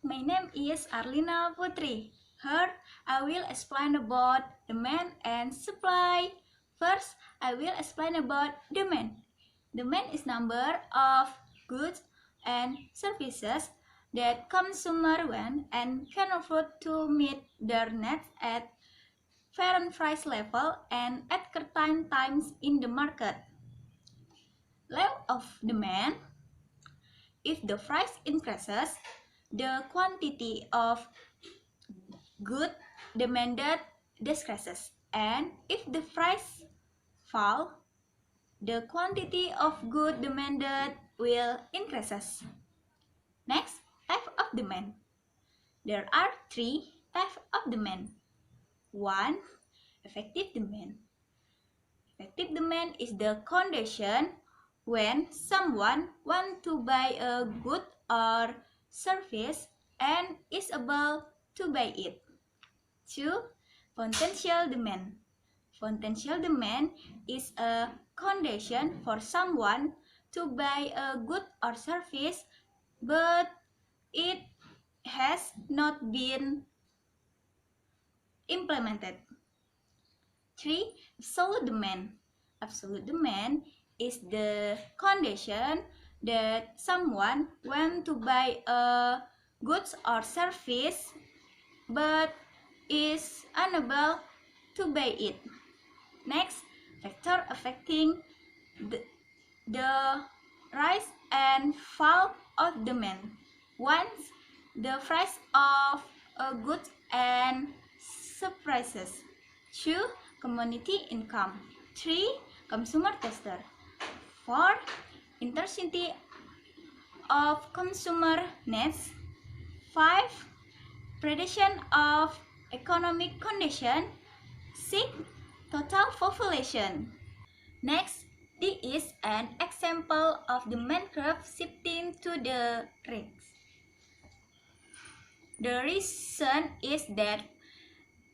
my name is ARLINA Putri. Here, I will explain about demand and supply. First, I will explain about demand. Demand is number of goods and services that consumers want and can afford to meet their needs at fair price level and at certain times in the market. Level of demand. If the price increases, the quantity of good demanded decreases, and if the price fall, the quantity of good demanded will increases. Next, type of demand. There are three types of demand. 1. Effective demand. Effective demand is the condition when someone wants to buy a good or service and is able to buy it. 2. Potential demand. Potential demand is a condition for someone to buy a good or service, but it has not been implemented. 3. Absolute demand. Absolute demand is the condition that someone wants to buy a goods or service, but is unable to buy it. Next, factor affecting the rise and fall of demand. 1. The price of a good and prices. 2. Community income. 3. Consumer tester. 4. Intensity of consumer needs. 5. Prediction of economic condition. 6. Total population. Next, this is an example of demand curve shifting to the right. The reason is that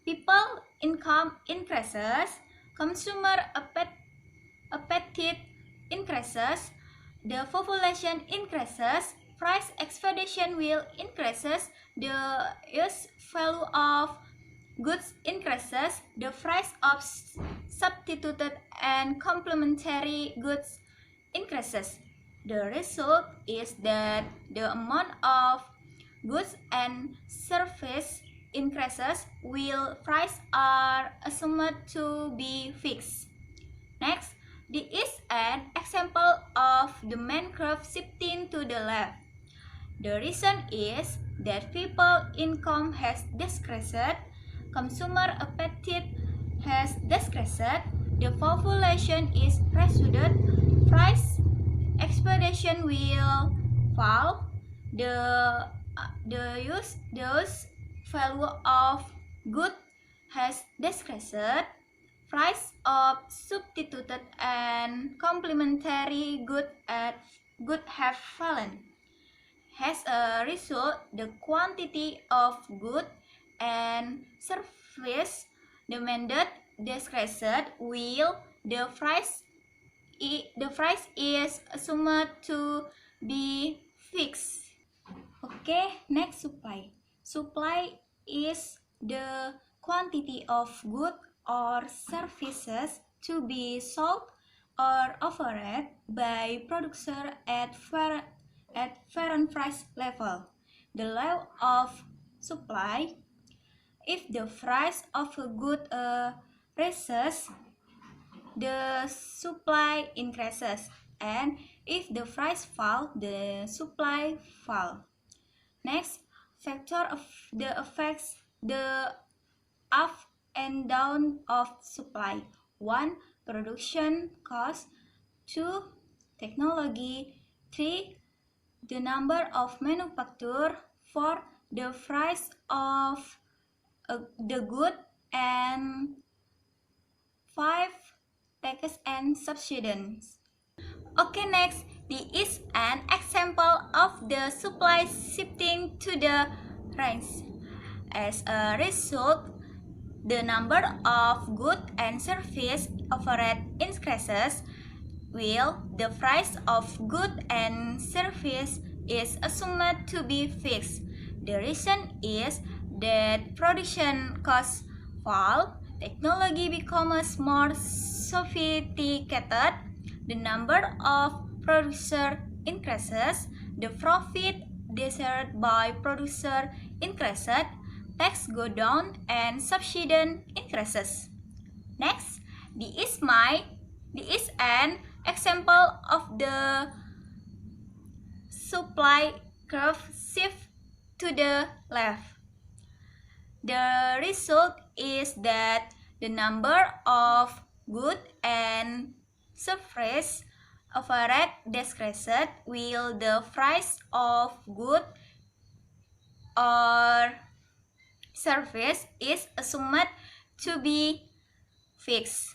people income increases, consumer appetite increases, the population increases, price expectation will increases, the use value of goods increases, the price of substituted and complementary goods increases. The result is that the amount of goods and service increases while prices are assumed to be fixed. Next, this is an example of demand curve shifting to the left. The reason is that people income has decreased, consumer appetite has decreased, the population is reduced, price expectation will fall, the use value of good has decreased, price of substituted and complementary good have fallen. As a result, the quantity of good and service demanded decreased while the price is assumed to be fixed. Okay, next, supply. Supply is the quantity of goods or services to be sold or offered by producer at fair price level. The law of supply. If the price of a good rises, the supply increases, and if the price falls, the supply falls. Next, factor of the affects the up and down of supply. 1. Production cost. 2. Technology. 3. The number of manufacturers. 4. The price of the good, and 5. Taxes and subsidies. Okay, next, this is an example of the supply shifting to the right. As a result, the number of goods and services offered increases, while the price of goods and services is assumed to be fixed. The reason is that production costs fall, technology becomes more sophisticated, the number of producers increases, the profit desired by producer increases, tax go down, and subsistence increases. Next, this is an example of the supply curve shift to the left. The result is that the number of goods and services average decreases while the price of goods or service is assumed to be fixed.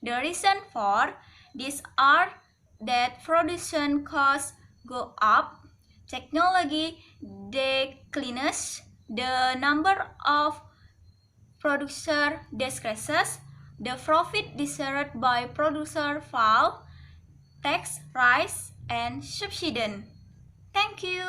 The reason for this are that production costs go up, technology declines, the number of producer decreases, the profit desired by producer fall, tax rise, and subsistence. Thank you.